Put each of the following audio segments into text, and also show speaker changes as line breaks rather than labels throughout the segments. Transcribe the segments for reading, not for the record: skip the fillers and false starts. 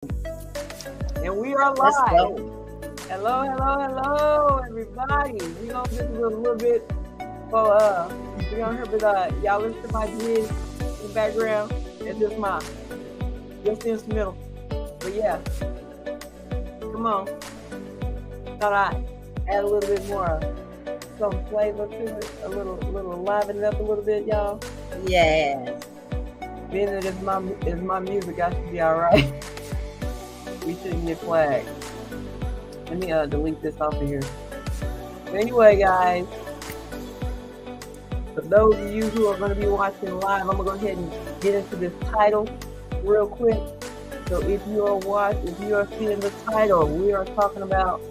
And we are
Let's
live.
go.
Hello, hello, hello, everybody. We gonna just do a little bit for we gonna hear but y'all listen to my jig in the background. It's just the instrumental. But yeah, come on. Thought I'd add a little bit more some flavor to it, a little liven it up a little bit, y'all.
Yes.
Being that it's my music, I should be alright. We shouldn't get flagged. Let me delete this off of here. But anyway, guys, for those of you who are going to be watching live, I'm going to go ahead and get into this title real quick. So if you are seeing the title, we are talking about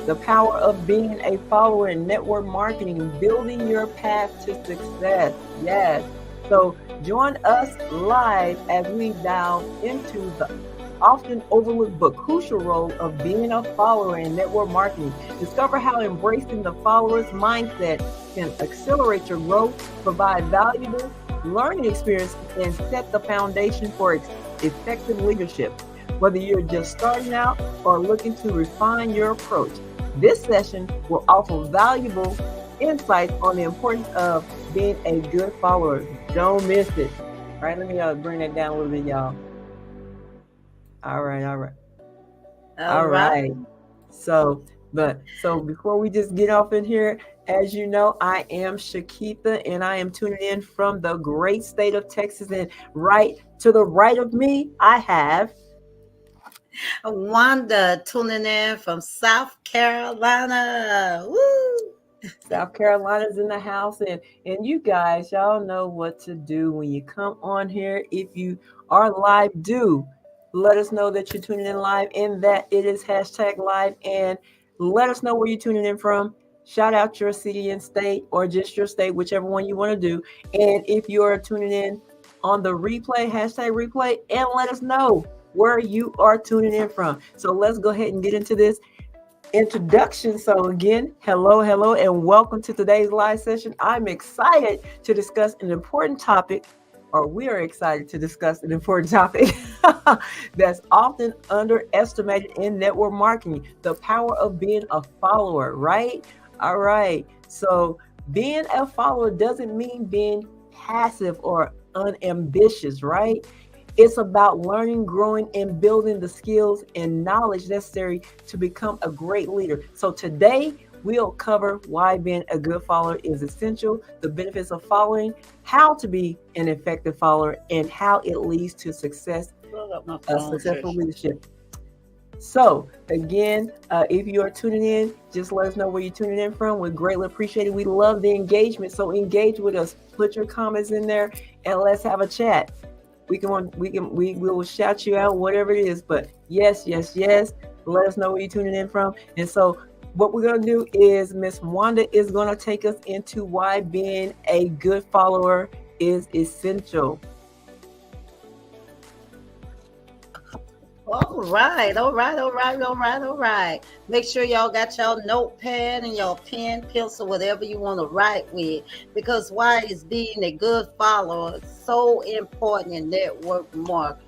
the power of being a follower in network marketing, building your path to success. Yes. So join us live as we dive into the often overlooked but crucial role of being a follower in network marketing. Discover how embracing the follower's mindset can accelerate your growth, provide valuable learning experience, and set the foundation for effective leadership. Whether you're just starting out or looking to refine your approach, this session will offer valuable insights on the importance of being a good follower. Don't miss it. All right, let me bring that down a little bit, y'all. All right.
All right.
So before we just get off in here, as you know, I am Shakitha, and I am tuning in from the great state of Texas. And right to the right of me, I have
Wanda tuning in from South Carolina. Woo!
South Carolina's in the house, and you guys, y'all know what to do when you come on here. If you are live, do let us know that you're tuning in live and that it is hashtag live, and let us know where you're tuning in from. Shout out your city and state, or just your state, whichever one you want to do. And if you're tuning in on the replay, hashtag replay, and let us know where you are tuning in from. So let's go ahead and get into this introduction. So again, hello, and welcome to today's live session. I'm excited to discuss an important topic, or we are excited to discuss an important topic that's often underestimated in network marketing: the power of being a follower, right? All right. So being a follower doesn't mean being passive or unambitious, right? It's about learning, growing, and building the skills and knowledge necessary to become a great leader. So today, we'll cover why being a good follower is essential, the benefits of following, how to be an effective follower, and how it leads to successful leadership. So again, if you are tuning in, just let us know where you're tuning in from. We greatly appreciate it. We love the engagement. So engage with us. Put your comments in there and let's have a chat. We will shout you out, whatever it is. But yes. Let us know where you're tuning in from. And so what we're going to do is Miss Wanda is going to take us into why being a good follower is essential.
All right. Make sure y'all got your notepad and your pen, pencil, whatever you want to write with. Because why is being a good follower so important in network marketing?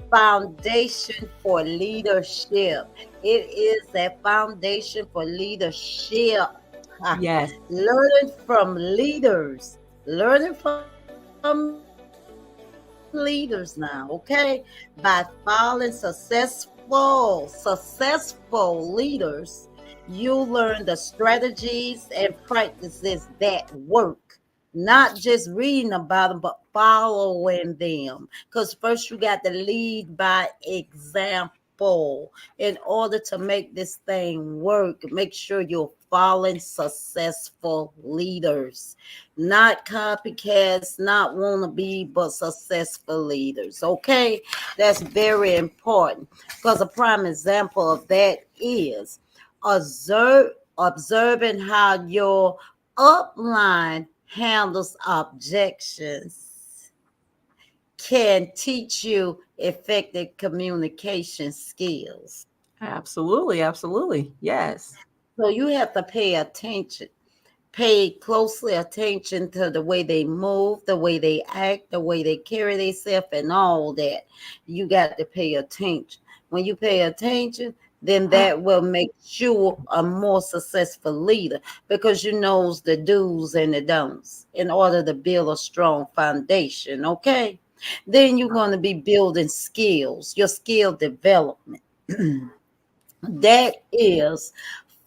Foundation for leadership. It is a foundation for leadership.
Yes.
Learning from leaders. Learning from leaders now, okay? By following successful leaders, you learn the strategies and practices that work. Not just reading about them, but following them. Because first you got to lead by example in order to make this thing work. Make sure you're following successful leaders, not copycats, not wannabe, but successful leaders. Okay, that's very important because a prime example of that is observing how your upline handles objections can teach you effective communication skills.
Absolutely. Yes.
So you have to pay attention. pay closely attention to the way they move, the way they act, the way they carry themselves, and all that. You got to pay attention. When you pay attention, then that will make you a more successful leader because you knows the do's and the don'ts in order to build a strong foundation. Okay, then you're going to be building skills, your skill development. That is,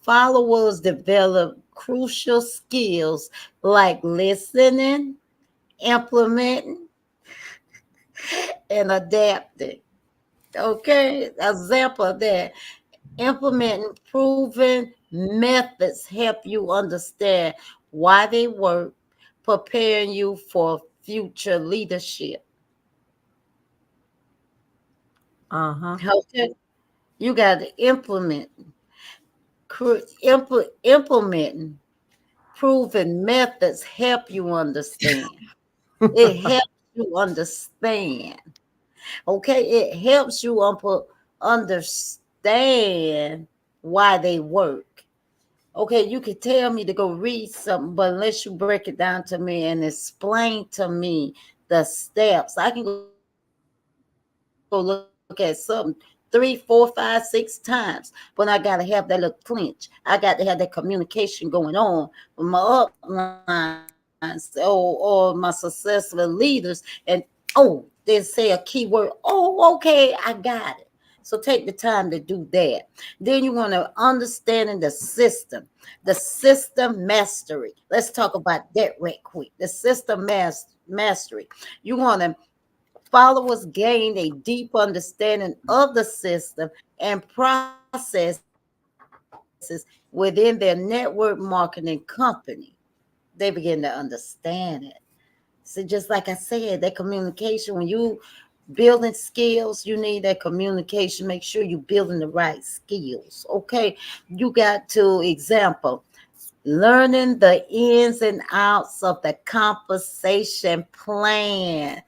followers develop crucial skills like listening, implementing, and adapting. Okay, example of that. Implementing proven methods help you understand why they work, preparing you for future leadership.
Uh-huh.
Okay, you got to implementing proven methods help you understand. It helps you understand. Okay, it helps you understand why they work. Okay, you can tell me to go read something, but unless you break it down to me and explain to me the steps, I can go look at something 3, 4, 5, 6 times. But I gotta have that little clinch. I got to have that communication going on with my uplines or my successful leaders. And they say a key word. Oh, okay, I got it. So take the time to do that. Then you want to understanding the system mastery. Let's talk about that right quick. The system mastery. You want to followers gain a deep understanding of the system and processes within their network marketing company. They begin to understand it. So just like I said, that communication, when you building skills, you need that communication. Make sure you building the right skills. Okay. You got to example learning the ins and outs of the compensation plan.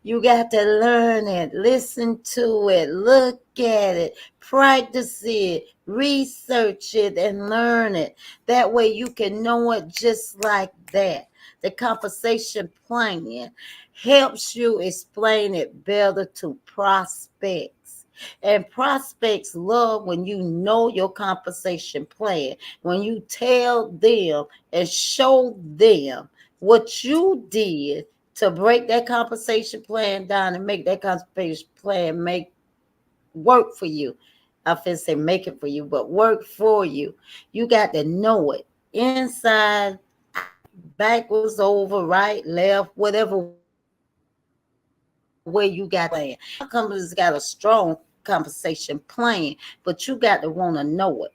You got to learn it, listen to it, look at it, practice it, research it, and learn it. That way you can know it just like that. The compensation plan helps you explain it better to prospects. And prospects love when you know your compensation plan, when you tell them and show them what you did to break that compensation plan down and make that compensation plan make work for you. I feel say make it for you, but work for you. You got to know it inside, backwards, over, right, left, whatever way you got to know it. Some companies got a strong compensation plan, but you got to want to know it.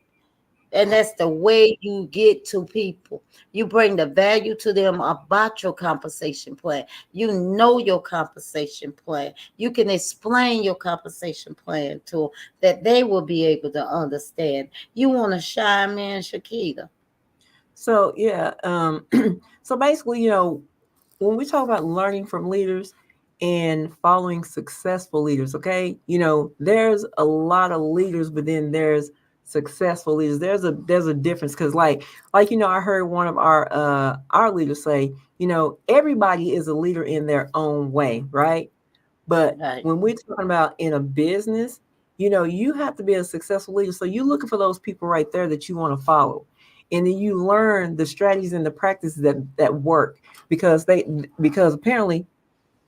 And that's the way you get to people. You bring the value to them about your compensation plan. You know your compensation plan. You can explain your compensation plan to them that they will be able to understand. You want to chime in, Shakita?
So yeah, so basically, when we talk about learning from leaders and following successful leaders, okay, there's a lot of leaders, but then there's successful leaders. There's a difference because I heard one of our leaders say, everybody is a leader in their own way, right? But
Right.
when we're talking about in a business, you have to be a successful leader. So you're looking for those people right there that you want to follow. And then you learn the strategies and the practices that work because apparently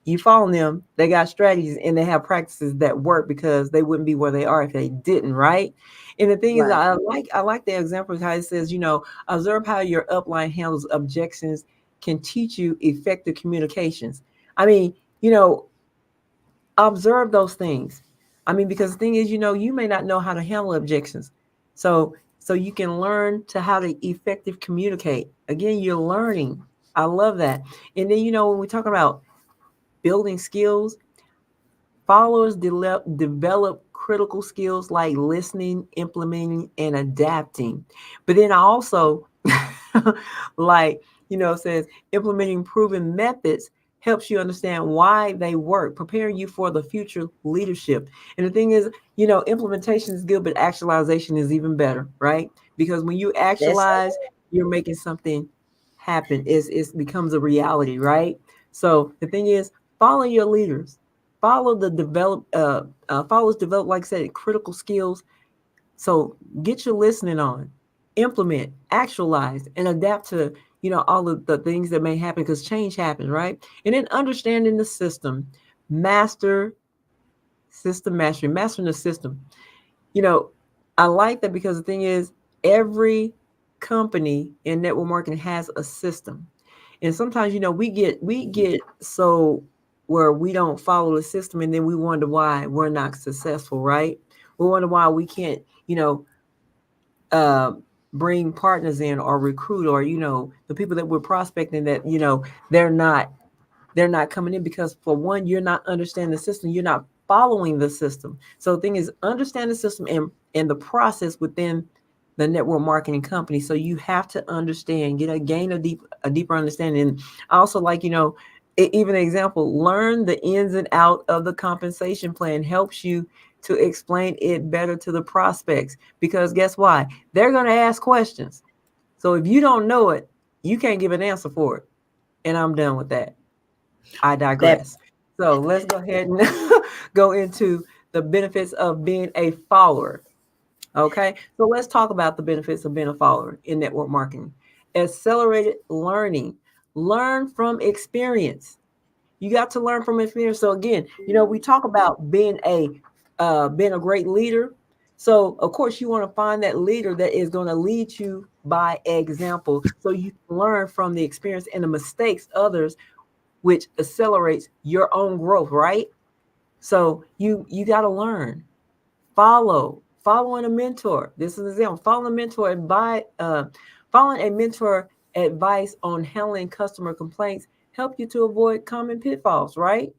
you follow them, they got strategies and they have practices that work because they wouldn't be where they are if they didn't, right? And the thing is,
Right.
I like the example of how it says, observe how your upline handles objections can teach you effective communications. I mean, you know, observe those things. I mean, because the thing is, you may not know how to handle objections. So you can learn to how to effective communicate. Again, you're learning. I love that. And then, when we talk about building skills, followers develop critical skills like listening, implementing, and adapting. But then I also like, says implementing proven methods helps you understand why they work, preparing you for the future leadership. And the thing is, implementation is good, but actualization is even better, right? Because when you
That's
actualize, you're making something happen, it becomes a reality, right? So the thing is, follow your leaders, follow the followers develop, like I said, critical skills. So get your listening on, implement, actualize, and adapt to all of the things that may happen because change happens, right? And then understanding the system, master system mastery, mastering the system. You know, I like that because the thing is, every company in network marketing has a system. And sometimes, we get so where we don't follow the system and then we wonder why we're not successful, right? We wonder why we can't, uh, bring partners in or recruit, or, the people that we're prospecting that, they're not they're not coming in because, for one, you're not understanding the system, you're not following the system. So the thing is, understand the system and the process within the network marketing company. So you have to understand, gain a deeper understanding. And I also, like, even an example, learn the ins and out of the compensation plan helps you to explain it better to the prospects, because guess why? They're going to ask questions. So if you don't know it, you can't give an answer for it. And I'm done with that. I
That
digress. So let's go ahead and go into the benefits of being a follower. Okay. So let's talk about the benefits of being a follower in network marketing. Accelerated learning. Learn from experience. You got to learn from experience. So again, we talk about being a great leader. So of course you want to find that leader that is going to lead you by example, so you can learn from the experience and the mistakes others, which accelerates your own growth, right? So you got to learn, following a mentor. This is an example. Following a mentor advice on handling customer complaints help you to avoid common pitfalls, right?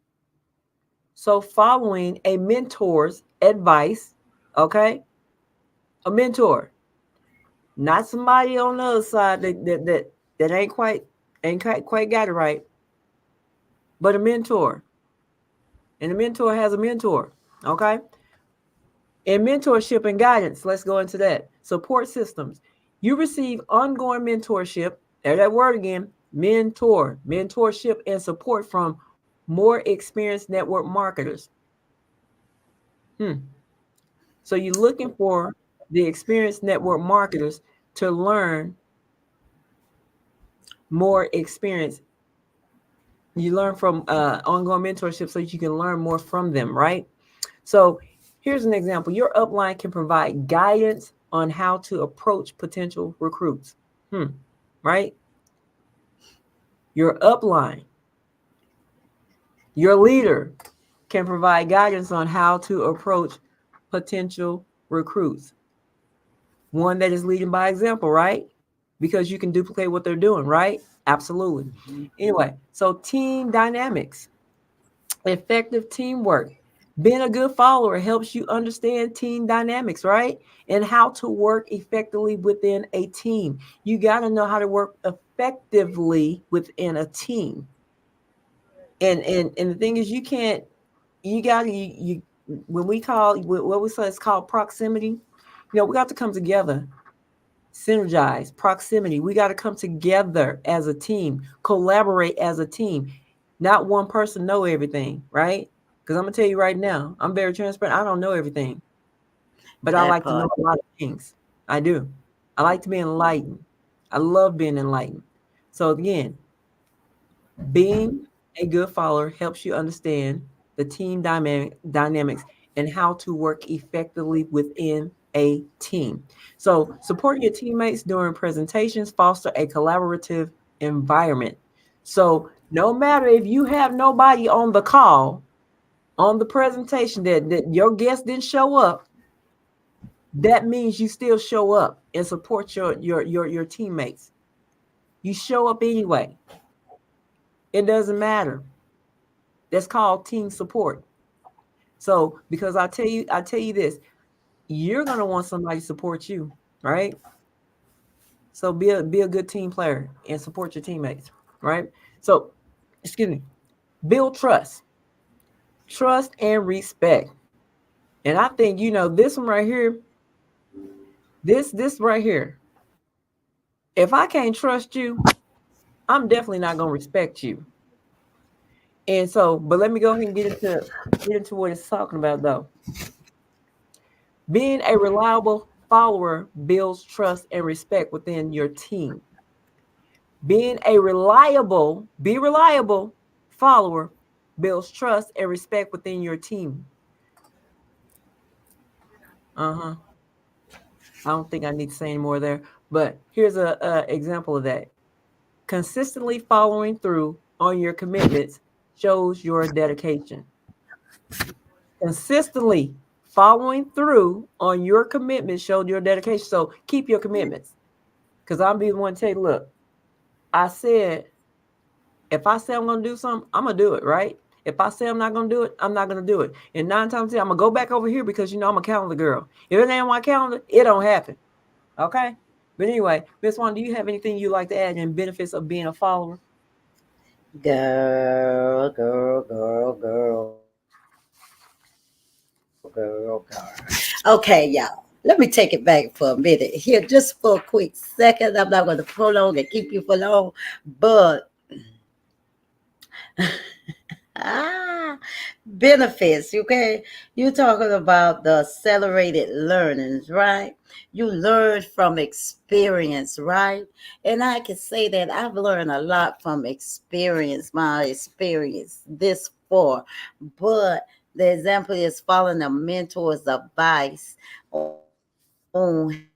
So following a mentor's advice, okay, a mentor, not somebody on the other side that ain't quite got it right, but a mentor. And a mentor has a mentor. Okay. And mentorship and guidance. Let's go into that. Support systems. You receive ongoing mentorship. There's that word again. Mentorship and support from more experienced network marketers. So you're looking for the experienced network marketers to learn more experience. You learn from ongoing mentorship so that you can learn more from them, right? So here's an example. Your upline can provide guidance on how to approach potential recruits. Right? Your upline, your leader can provide guidance on how to approach potential recruits. One that is leading by example, right? Because you can duplicate what they're doing, right? Absolutely. Anyway, so team dynamics, effective teamwork. Being a good follower helps you understand team dynamics, right? And how to work effectively within a team. You got to know how to work effectively within a team. And the thing is, you got to, when we call, what we say, it's called proximity. We got to come together, synergize, proximity. We got to come together as a team, collaborate as a team. Not one person know everything, right? Because I'm gonna tell you right now, I'm very transparent. I don't know everything, but I
that
like to know
part.
a lot of things. I do. I like to be enlightened. I love being enlightened. So again, being a good follower helps you understand the team dynamics and how to work effectively within a team. So supporting your teammates during presentations foster a collaborative environment. So no matter if you have nobody on the call, on the presentation, that your guest didn't show up, that means you still show up and support your teammates. You show up anyway. It doesn't matter. That's called team support. So because I tell you this, you're gonna want somebody to support you, right? So be a good team player and support your teammates, right? So, excuse me, build trust and respect. And I think this one right here, this right here. If I can't trust you, I'm definitely not going to respect you. And so, but let me go ahead and get into what it's talking about though. Being a reliable follower builds trust and respect within your team. Be reliable follower builds trust and respect within your team. Uh-huh. I don't think I need to say any more there, but here's a example of that. Consistently following through on your commitments shows your dedication. Consistently following through on your commitments shows your dedication. So keep your commitments. Because I'll be the one to tell you, look, I said, if I say I'm going to do something, I'm going to do it, right? If I say I'm not going to do it, I'm not going to do it. And 9 times 10, I'm going to go back over here because, I'm a calendar girl. If it ain't on my calendar, it don't happen. Okay? But anyway, Miss Juan, do you have anything you'd like to add in benefits of being a follower?
Girl, girl, girl, girl, girl, girl. Okay, y'all. Let me take it back for a minute here, just for a quick second. I'm not going to prolong and keep you for long, but ah, benefits. Okay, you talking about the accelerated learnings, right? You learn from experience, right? And I can say that I've learned a lot from experience, my experience this far. But the example is following a mentor's advice on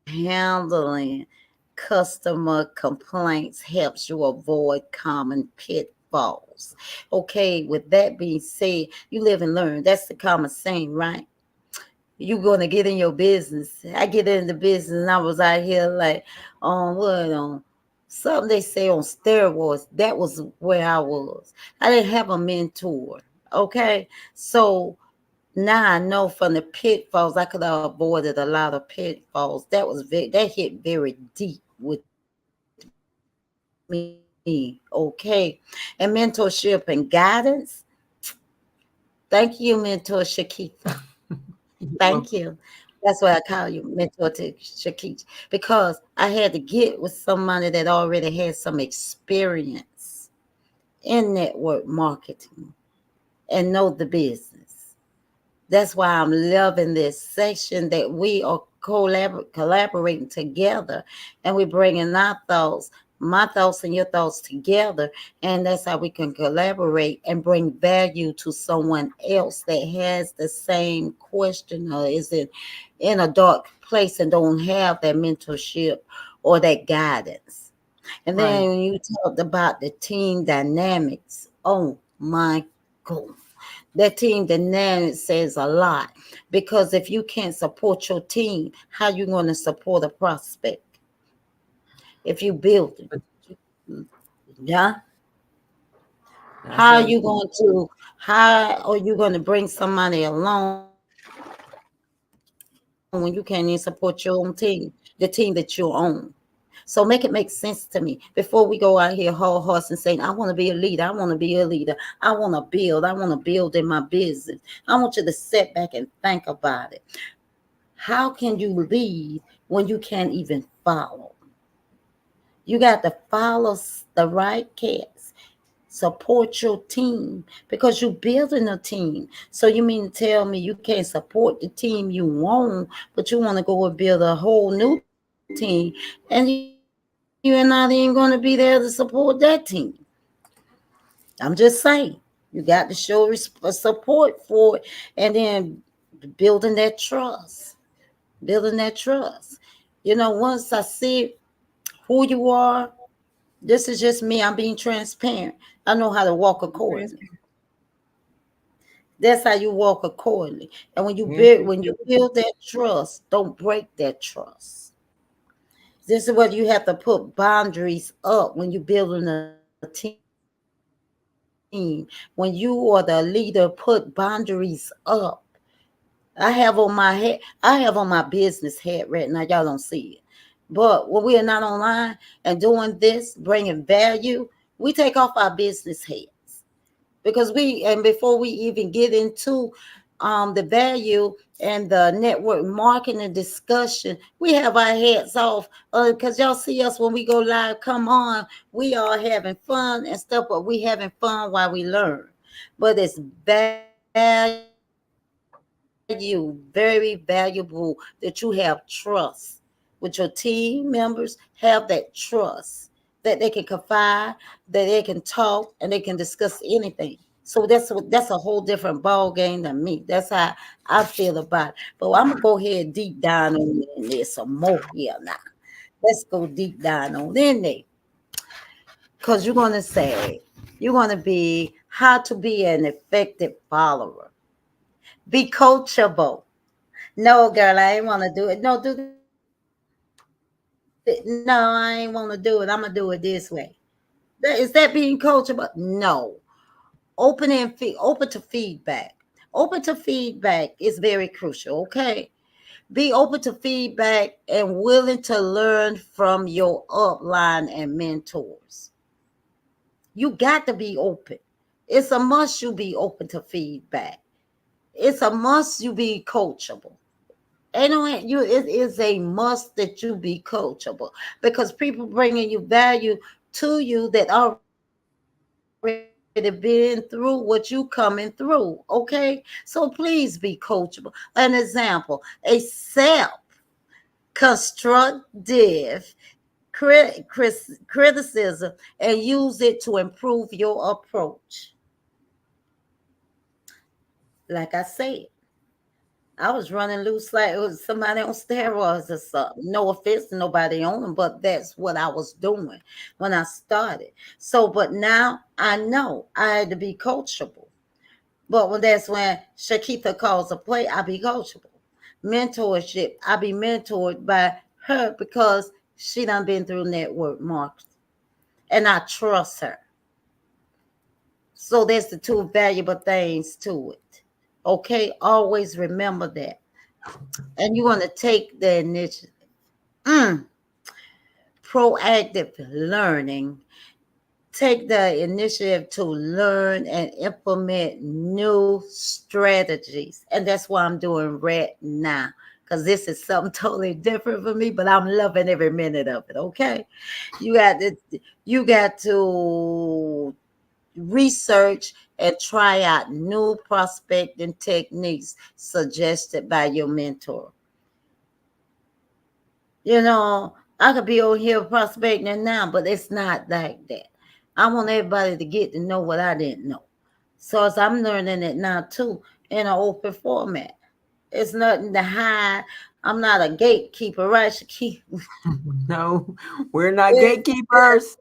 handling customer complaints helps you avoid common pitfalls. Okay, with that being said, you live and learn. That's the common saying, right? You're gonna get in your business. I get into business and I was out here like what something they say on steroids. That was where I was. I didn't have a mentor. Okay. So now I know from the pitfalls, I could have avoided a lot of pitfalls. That hit very deep with me. Okay. And mentorship and guidance. Thank you, Mentor Shakita. Thank you. That's why I call you Mentor to Shakita, because I had to get with somebody that already had some experience in network marketing and know the business. That's why I'm loving this section that we are collaborating together, and we're bringing our thoughts, my thoughts and your thoughts together. And that's how we can collaborate and bring value to someone else that has the same question or is in a dark place and don't have that mentorship or that guidance. And
Right.
then when you talked about the team dynamics, oh my God, that team dynamic says a lot, because if you can't support your team, how you going to support a prospect if you build it?
But
Yeah.
that's
How are
very
you
true.
going to how are you going to bring somebody along when you can't even support your own team, the team that you own? So make it make sense to me before we go out here whole horse and saying, I want to be a leader, I want to be a leader, I want to build in my business. I want you to sit back and think about it. How can you lead when you can't even follow? You got to follow the right cats. Support your team because you're building a team. So you mean to tell me you can't support the team you want, but you want to go and build a whole new team, and you're not even going to be there to support that team? I'm just saying, you got to show support for it, and then building that trust. Once I see who you are, this is just me. I'm being transparent. I know how to walk accordingly. That's how you walk accordingly. And when you build that trust, don't break that trust. This is what you have to put boundaries up when you're building a team. When you are the leader, put boundaries up. I have on my business hat right now. Y'all don't see it. But when we are not online and doing this, bringing value, we take off our business hats, because we and before we even get into the value and the network marketing discussion, we have our heads off because y'all see us when we go live. Come on, we are having fun and stuff, but we having fun while we learn. But it's very valuable that you have trust with your team members. Have that trust that they can confide, that they can talk, and they can discuss anything. So that's a whole different ball game than me. That's how I feel about it. But I'm gonna go ahead deep down on in there some more here now. Let's go deep down on in there. Because you're gonna be how to be an effective follower. Be coachable. No, girl, I ain't want to do it. No, no, I ain't want to do it. I'm gonna do it this way. Is that being coachable? No. Open to feedback. Open to feedback is very crucial. Okay, be open to feedback and willing to learn from your upline and mentors. You got to be open. It's a must you be open to feedback. It's a must you be coachable. And it is a must that you be coachable because people bringing you value to you that already been through what you coming through. Okay, so please be coachable. An example: a self constructive criticism and use it to improve your approach. Like I said, I was running loose like it was somebody on steroids or something. No offense to nobody on them, but that's what I was doing when I started. So, but now I know I had to be coachable. But that's when Shakita calls a play, I be coachable. Mentorship, I be mentored by her because she done been through network marketing and I trust her. So there's the two valuable things to it. Okay, always remember that. And you want to take the initiative. Mm, proactive learning. Take the initiative to learn and implement new strategies. And that's what I'm doing right now. Because this is something totally different for me, but I'm loving every minute of it. Okay. You got to you got to research and try out new prospecting techniques suggested by your mentor. I could be over here prospecting now, but it's not like that. I want everybody to get to know what I didn't know. So as I'm learning it now too in an open format. It's nothing to hide. I'm not a gatekeeper, right? Keep
No, we're not gatekeepers.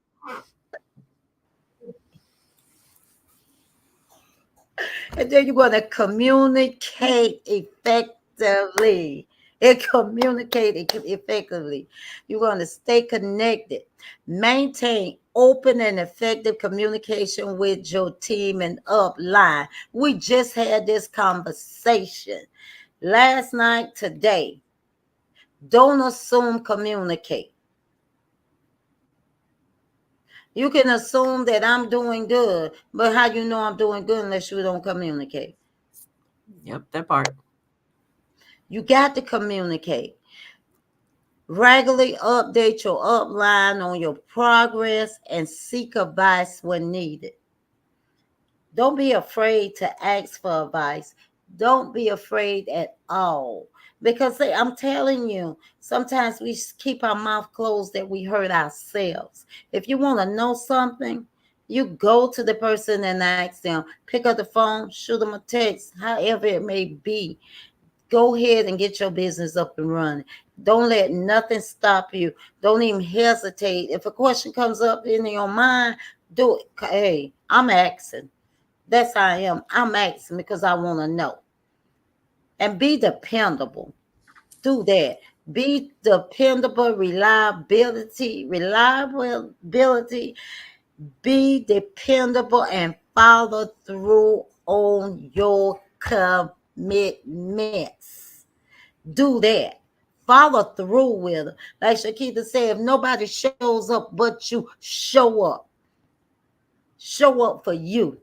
and then you're going to communicate effectively. And communicate effectively. You're going to stay connected. Maintain open and effective communication with your team and upline. We just had this conversation last night, today. Don't assume, communicate. You can assume that I'm doing good, but how you know I'm doing good unless you don't communicate?
Yep, that part.
You got to communicate. Regularly update your upline on your progress and seek advice when needed. Don't be afraid to ask for advice. Don't be afraid at all. Because I'm telling you, sometimes we keep our mouth closed that we hurt ourselves. If you want to know something, you go to the person and ask them. Pick up the phone, shoot them a text, however it may be. Go ahead and get your business up and running. Don't let nothing stop you. Don't even hesitate. If a question comes up in your mind, do it. Hey, I'm asking. That's how I am. I'm asking because I want to know. And be dependable. Do that. Be dependable, reliability. Be dependable and follow through on your commitments. Do that. Follow through with it. Like Shakita said, if nobody shows up but you, show up. Show up for you.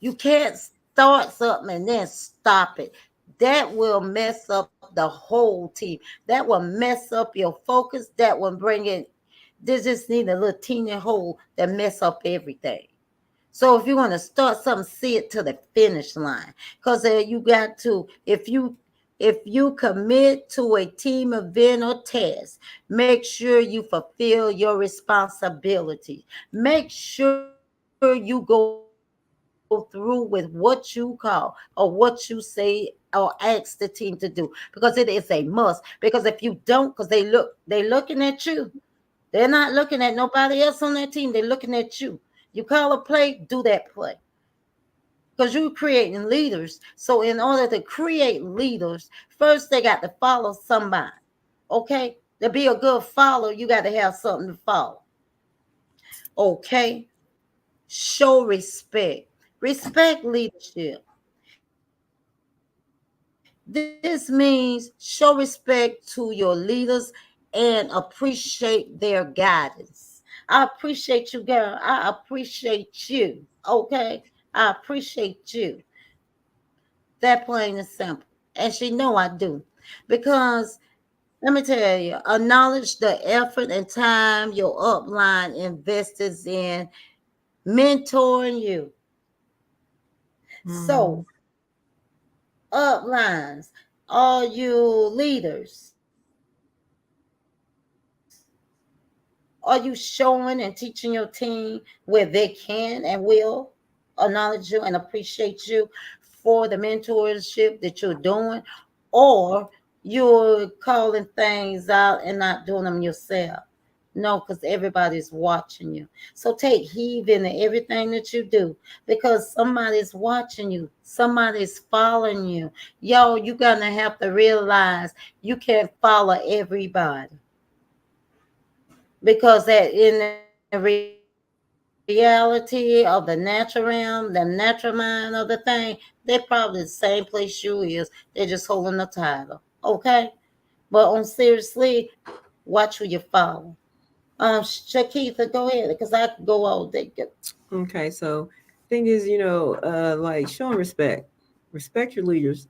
You can't. start something and then stop it. That will mess up the whole team. That will mess up your focus. That will bring in, they just need a little teeny hole that mess up everything. So if you want to start something, see it to the finish line. Because you got to, if you commit to a team event or task, make sure you fulfill your responsibility. Make sure you go through with what you call or what you say or ask the team to do, because it is a must. Because if you don't, because they looking at you, they're not looking at nobody else on that team. They're looking at you. You call a play, do that play. Because you're creating leaders. So in order to create leaders, first they got to follow somebody. Okay? To be a good follower, you got to have something to follow. Okay? Show respect. Respect leadership. This means show respect to your leaders and appreciate their guidance. I appreciate you, girl. I appreciate you. Okay? I appreciate you. That plain and simple. And she know I do. Because let me tell you, acknowledge the effort and time your upline invests in mentoring you.
Mm-hmm.
So, uplines, all you leaders, are you showing and teaching your team where they can and will acknowledge you and appreciate you for the mentorship that you're doing? Or you're calling things out and not doing them yourself? No, because everybody's watching you. So take heed in everything that you do, because somebody's watching you, somebody's following you. Yo, you're gonna have to realize you can't follow everybody, because that in the reality of the natural realm, the natural mind of the thing, they're probably the same place you is. They're just holding the title. Okay? But on seriously, watch who you follow. Shakitha, go ahead, because I could go all day.
Okay, so thing is, like showing respect. Respect your leaders.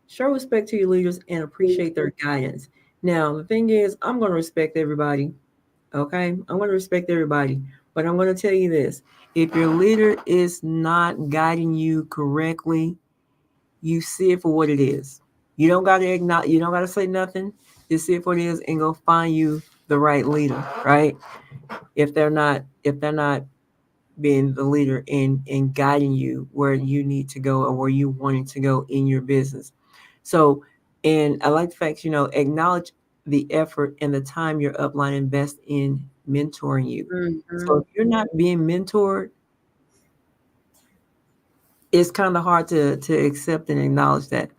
Show respect to your leaders and appreciate their guidance. Now, the thing is, I'm going to respect everybody. Okay, I'm going to respect everybody, but I'm going to tell you this: if your leader is not guiding you correctly, you see it for what it is. You don't got to acknowledge. You don't got to say nothing. Just see it for what it is, and go find you the right leader. Right? If they're not being the leader in guiding you where you need to go or where you wanting to go in your business. So, and I like the fact, acknowledge the effort and the time your upline invest in mentoring you. So
Mm-hmm.
if you're not being mentored, it's kind of hard to accept and acknowledge that.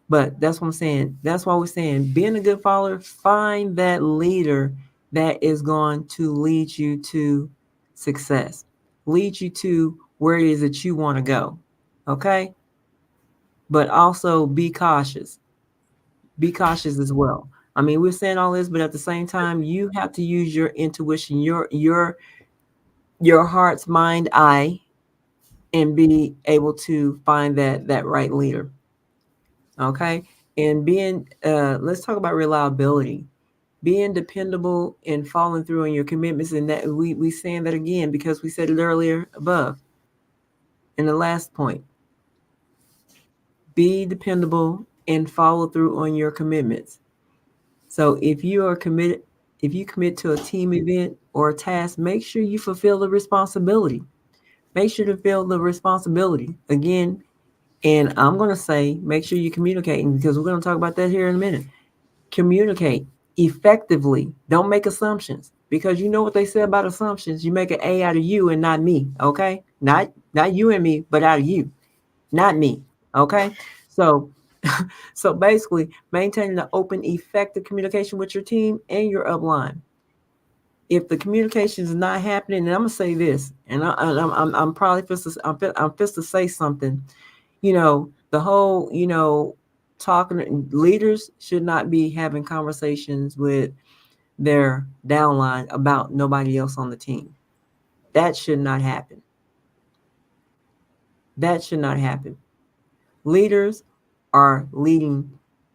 But that's what I'm saying. That's why we're saying being a good follower, find that leader that is going to lead you to success, lead you to where it is that you want to go. Okay. But also be cautious. Be cautious as well. I mean, we're saying all this, but at the same time, you have to use your intuition, your heart's mind, eye, and be able to find that right leader. Okay. And being let's talk about reliability, being dependable and following through on your commitments. And that we saying that again because we said it earlier above in the last point. Be dependable and follow through on your commitments. So if you commit to a team event or a task, make sure you fulfill the responsibility. Make sure to fulfill the responsibility again. And I'm going to say, make sure you're communicating because we're going to talk about that here in a minute. Communicate effectively. Don't make assumptions because you know what they say about assumptions. You make an A out of you and not me. Okay, not you and me, but out of you, not me. Okay, so so basically, maintaining an open, effective communication with your team and your upline. If the communication is not happening, and I'm gonna say this, and I'm probably I'm supposed to say something. The whole talking leaders should not be having conversations with their downline about nobody else on the team. That should not happen. That should not happen. Leaders are leading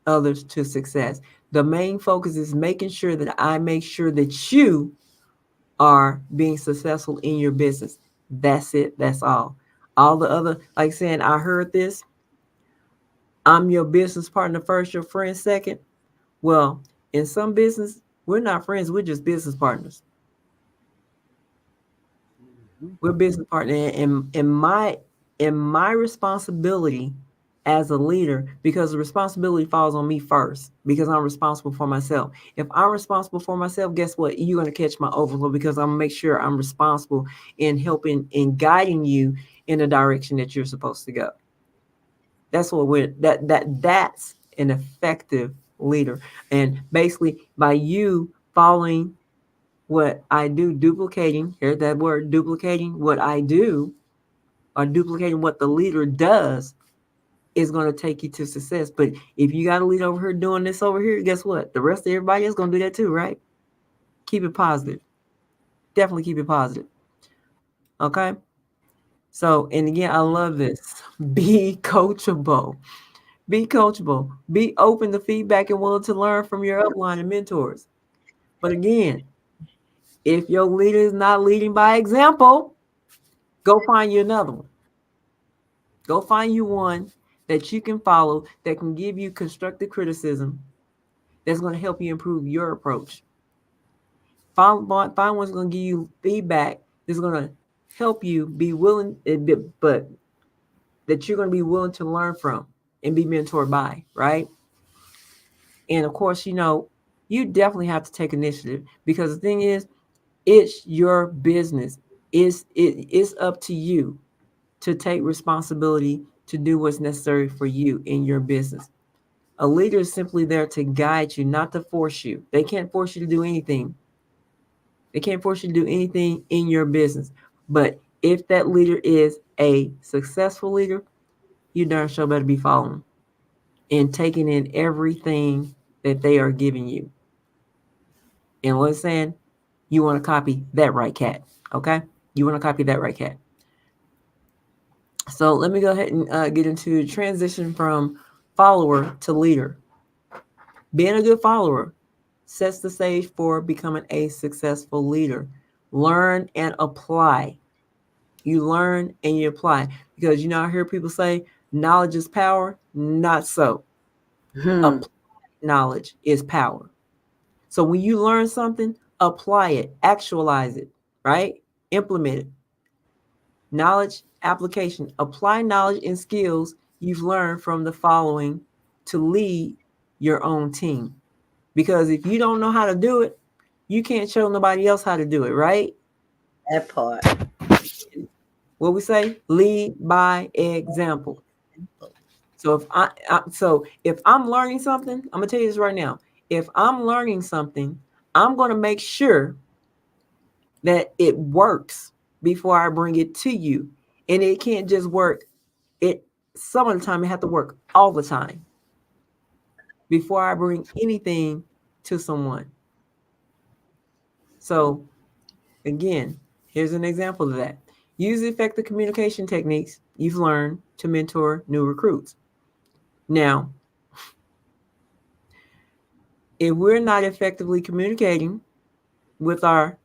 others to success. The main focus is making sure that I make sure that you are being successful in your business. That's it. That's all. All the other, like saying, I heard this, I'm your business partner first, your friend second. Well, in some business, we're not friends, we're just business partners. We're business partner. And in my responsibility as a leader, because the responsibility falls on me first, because I'm responsible for myself. If I'm responsible for myself, guess what? You're going to catch my overflow, because I'm going to make sure I'm responsible in helping and guiding you in the direction that you're supposed to go. That's what that's an effective leader. And basically, by you following what I do, duplicating, hear that word, duplicating what I do, or duplicating what the leader does, is going to take you to success. But if you got a leader over here doing this over here, guess what? The rest of everybody is going to do that too, right? Keep it positive. Definitely keep it positive. Okay. So, and again, I love this. Be coachable. Be coachable. Be open to feedback and willing to learn from your upline and mentors. But again, if your leader is not leading by example, go find you another one. Go find you one that you can follow, that can give you constructive criticism, that's going to help you improve your approach. Find one's going to give you feedback that's going to help you be willing, but that you're going to be willing to learn from and be mentored by, right? And of course, you definitely have to take initiative, because the thing is, it's your business. It's up to you to take responsibility to do what's necessary for you in your business. A leader is simply there to guide you, not to force you. They can't force you to do anything. They can't force you to do anything in your business. But if that leader is a successful leader, you darn sure better be following and taking in everything that they are giving you. And what's saying, you want to copy that right cat. Okay? You want to copy that right cat. So let me go ahead and get into transition from follower to leader. Being a good follower sets the stage for becoming a successful leader. Learn and apply. You learn and you apply. Because I hear people say knowledge is power. Not so. Applied knowledge is power. So when you learn something, apply it, actualize it, right? Implement it. Knowledge application. Apply knowledge and skills you've learned from the following to lead your own team. Because if you don't know how to do it, you can't show nobody else how to do it, right?
That part.
What we say, lead by example. So if I'm learning something, I'm gonna tell you this right now. If I'm learning something, I'm gonna make sure that it works before I bring it to you. And it can't just work. Some of the time it has to work all the time before I bring anything to someone. So again, here's an example of that. Use effective communication techniques you've learned to mentor new recruits. Now, if we're not effectively communicating with our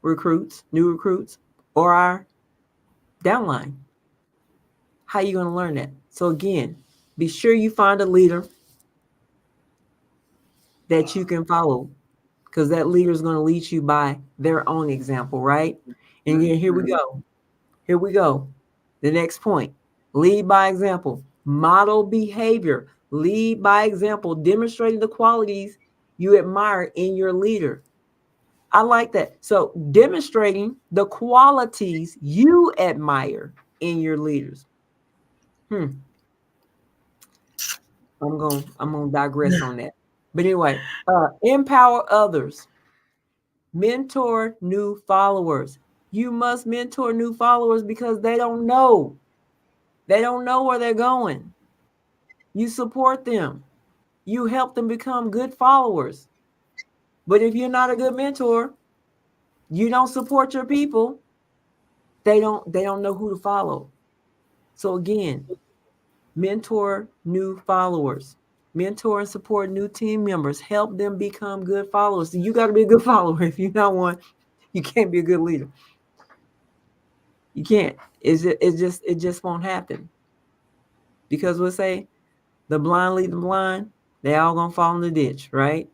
recruits, new recruits, or our downline, how are you going to learn that? So again, be sure you find a leader that you can follow, because that leader is going to lead you by their own example, right? And again, here we go. Here we go. The next point, lead by example, model behavior, lead by example, demonstrating the qualities you admire in your leader. I like that. So demonstrating the qualities you admire in your leaders. I'm gonna digress on that. But anyway, empower others. Mentor new followers. You must mentor new followers because they don't know. They don't know where they're going. You support them. You help them become good followers. But if you're not a good mentor, you don't support your people, they don't know who to follow. So again, Mentor new followers. Mentor and support new team members. Help them become good followers. So you got to be a good follower. If you're not one, you can't be a good leader. You can't. It just won't happen. Because we'll say the blind lead the blind, they all gonna fall in the ditch, right?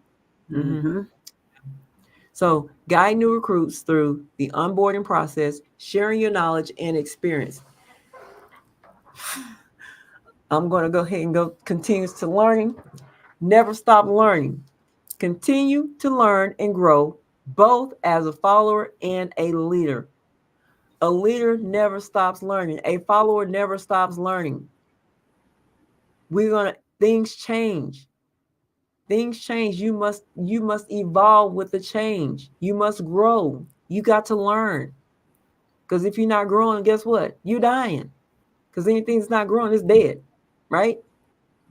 Mm-hmm.
Mm-hmm.
So guide new recruits through the onboarding process, sharing your knowledge and experience. I'm going to go ahead and go continues to learning. Never stop learning. Continue to learn and grow both as a follower and a leader. A leader never stops learning. A follower never stops learning. Things change. Things change. You must evolve with the change. You must grow. You got to learn. Because if you're not growing, guess what? You're dying. Because anything that's not growing is dead. Right?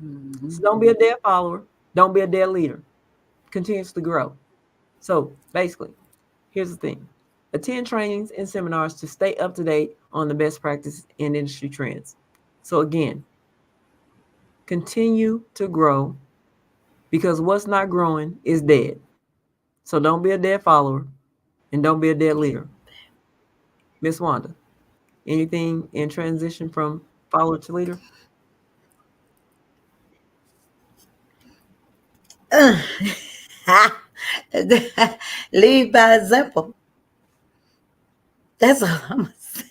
Mm-hmm.
So don't be a dead follower. Don't be a dead leader. Continues to grow. So basically, here's the thing. Attend trainings and seminars to stay up to date on the best practices and industry trends. So again, continue to grow because what's not growing is dead. So don't be a dead follower and don't be a dead leader. Miss Wanda, anything in transition from follower to leader?
Lead by example. That's all I'm gonna say.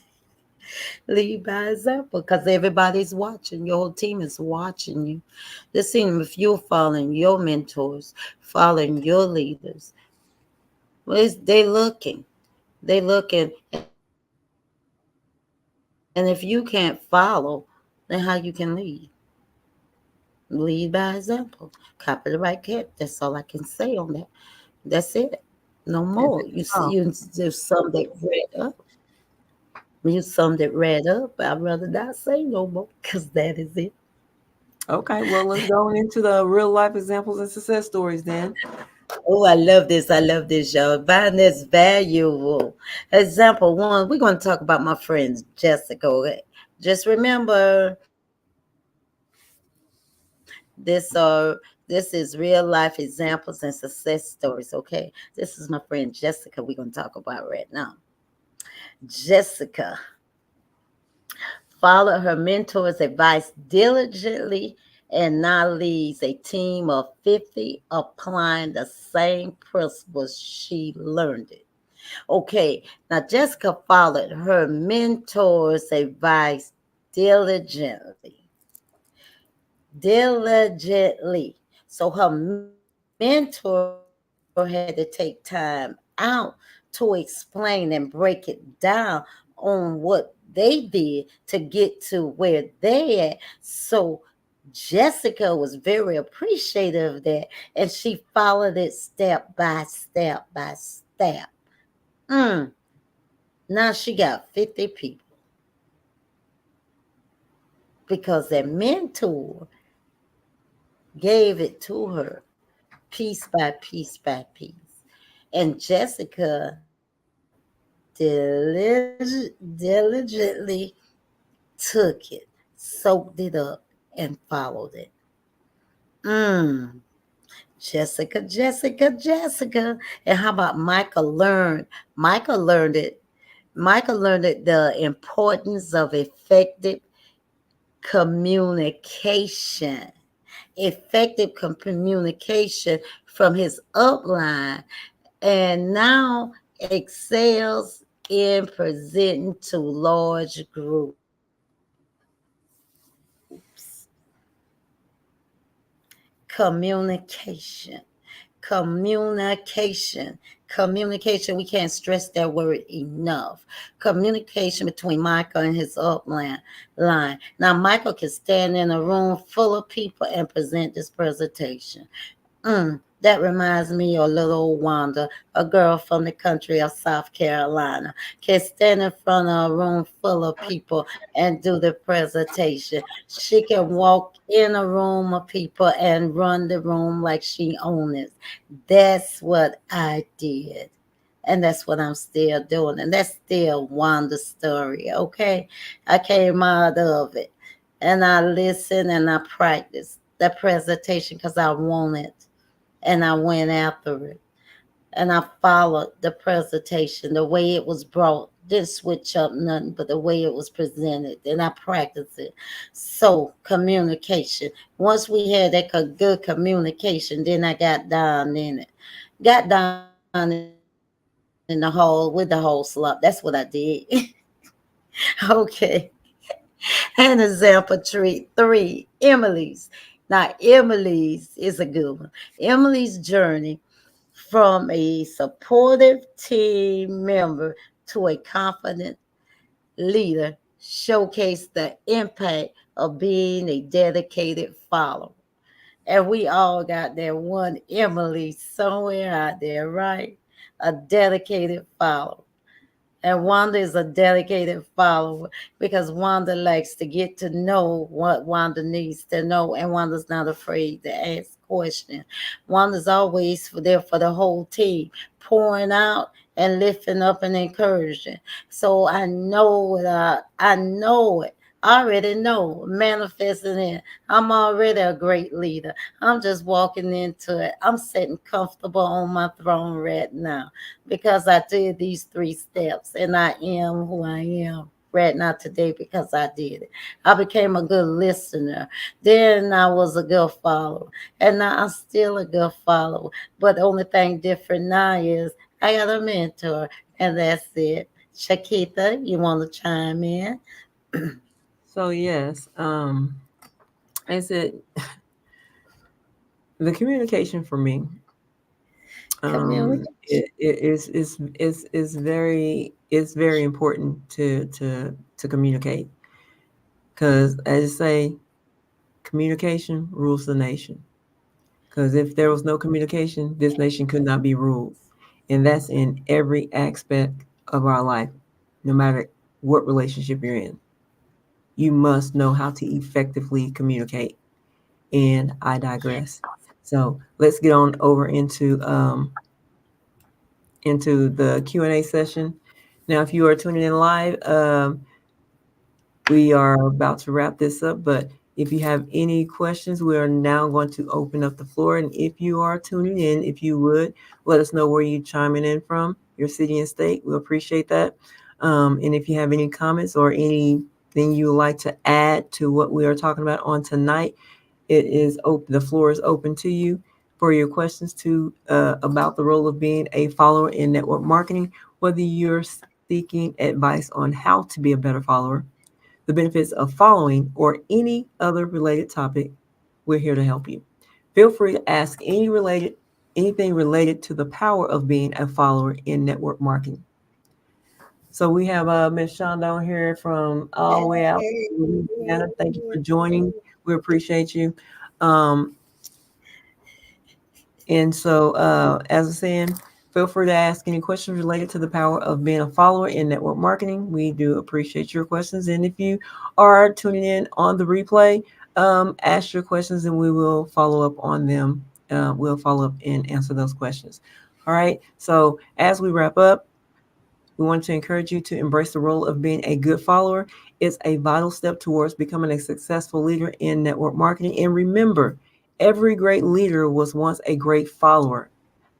Lead by example, because everybody's watching. Your whole team is watching you. They're seeing if you're following your mentors, following your leaders. Well, they looking. They looking. And if you can't follow, then how you can lead? Lead by example. Copy the right cat. That's all I can say on that. That's it. No more.
That's
You
it.
see,
Oh,
there's some that read up. You some that read up. I'd rather not say no more because that is it.
okay. Well, let's go into the real life examples and success stories then.
Oh, I love this. I love this, y'all. Find this valuable. Example one, we're going to talk about my friend Jessica. Okay? Just remember, this are this is real life examples and success stories. Okay, this is my friend Jessica. We're going to talk about right now. Jessica followed her mentor's advice diligently and now leads a team of 50 applying the same principles she learned it. Okay, now Jessica followed her mentor's advice diligently. Diligently. So her mentor had to take time out to explain and break it down on what they did to get to where they at. So Jessica was very appreciative of that, and she followed it step by step by step. Mm. Now she got 50 people because that mentor gave it to her piece by piece by piece. And Jessica diligently took it, soaked it up, and followed it. Mm. Jessica, Jessica, Jessica. And how about Michael learned? Michael learned it. Michael learned it, the importance of effective communication. Effective communication from his upline, and now excels in presenting to large groups. Communication. Communication. We can't stress that word enough. Communication between Michael and his upline line. Now Michael can stand in a room full of people and present this presentation. That reminds me of little old Wanda, a girl from the country of South Carolina, can stand in front of a room full of people and do the presentation. She can walk in a room of people and run the room like she owns it. That's what I did. And that's what I'm still doing. And that's still Wanda's story. Okay. I came out of it. and I listened and I practiced the presentation because I wanted, and I went after it, and I followed the presentation the way it was brought. Didn't switch up nothing, but the way it was presented, and I practiced it. So communication. Once we had that good communication, then I got down in it. Got down in the hole with the whole slump. That's what I did. Okay. And example three, Emily's. Now, Emily's is a good one. Emily's journey from a supportive team member to a confident leader showcased the impact of being a dedicated follower. And we all got that one Emily somewhere out there, right? A dedicated follower. And Wanda is a dedicated follower because Wanda likes to get to know what Wanda needs to know, and Wanda's not afraid to ask questions. Wanda's always there for the whole team, pouring out and lifting up and encouraging. So I know it. I already know, manifesting it. I'm already a great leader. I'm just walking into it. I'm sitting comfortable on my throne right now because I did these three steps and I am who I am right now today because I did it. I became a good listener. Then I was a good follower. And now I'm still a good follower. But the only thing different now is I got a mentor, and that's it. Shakita, you want to chime in?
So yes, I said the communication for me,
Communication.
is very important to communicate, because as I say, communication rules the nation. Because if there was no communication, this nation could not be ruled, and that's in every aspect of our life, no matter what relationship you're in. You must know how to effectively communicate. And I digress. So let's get on over into the Q&A session. Now, if you are tuning in live, we are about to wrap this up, but if you have any questions, we are now going to open up the floor. And if you are tuning in, if you would, let us know where you're chiming in from, your city and state. We'll appreciate that. And if you have any comments or anything you would like to add to what we are talking about on tonight, it is open. The floor is open to you for your questions to about the role of being a follower in network marketing, whether you're seeking advice on how to be a better follower, the benefits of following, or any other related topic. We're here to help you. Feel free to ask anything related to the power of being a follower in network marketing. So we have Ms. Shonda here from all the way out in Louisiana. Thank you for joining. We appreciate you. Um, and so, as I was saying, feel free to ask any questions related to the power of being a follower in network marketing. We do appreciate your questions. And if you are tuning in on the replay, ask your questions and we will follow up on them. We'll follow up and answer those questions. All right. So, as we wrap up, we want to encourage you to embrace the role of being a good follower. It's a vital step towards becoming a successful leader in network marketing. And remember, every great leader was once a great follower.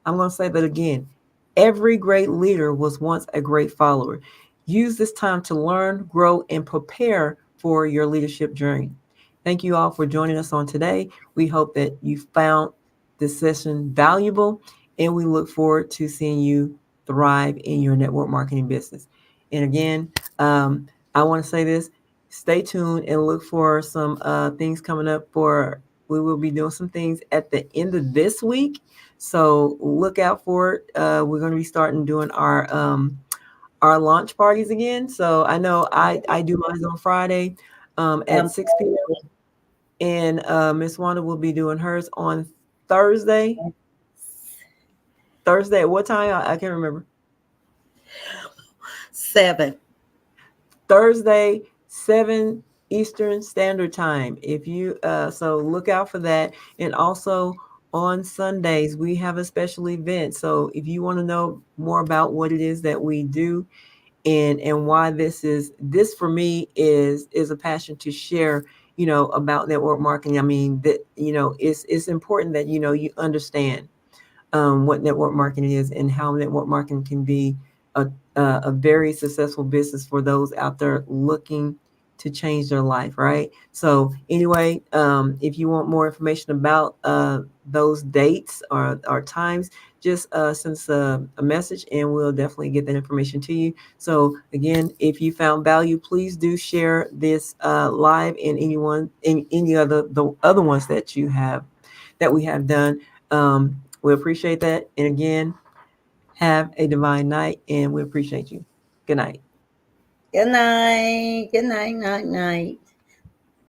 I'm going to say that again. Every great leader was once a great follower. Use this time to learn, grow, and prepare for your leadership journey. Thank you all for joining us on today. We hope that you found this session valuable, and we look forward to seeing you thrive in your network marketing business. And again, I want to say this: stay tuned and look for some things coming up. We will be doing some things at the end of this week, so look out for it. We're going to be starting doing our launch parties again. So I know I do mine on Friday at 6 p.m. and Miss Wanda will be doing hers on Thursday. Thursday at what time? I can't remember.
7.
Thursday, 7 Eastern Standard Time. If you so look out for that. And also on Sundays, we have a special event. So if you want to know more about what it is that we do and why this for me is a passion to share about network marketing. I mean, that, it's important that, you understand what network marketing is and how network marketing can be a, a very successful business for those out there looking to change their life, right? So anyway, if you want more information about those dates or times, just send us a message and we'll definitely get that information to you. So again, if you found value, please do share this live and any other the other ones that we have done. We appreciate that. And again, have a divine night and we appreciate you. Good night.
Good night. Good night, night, night.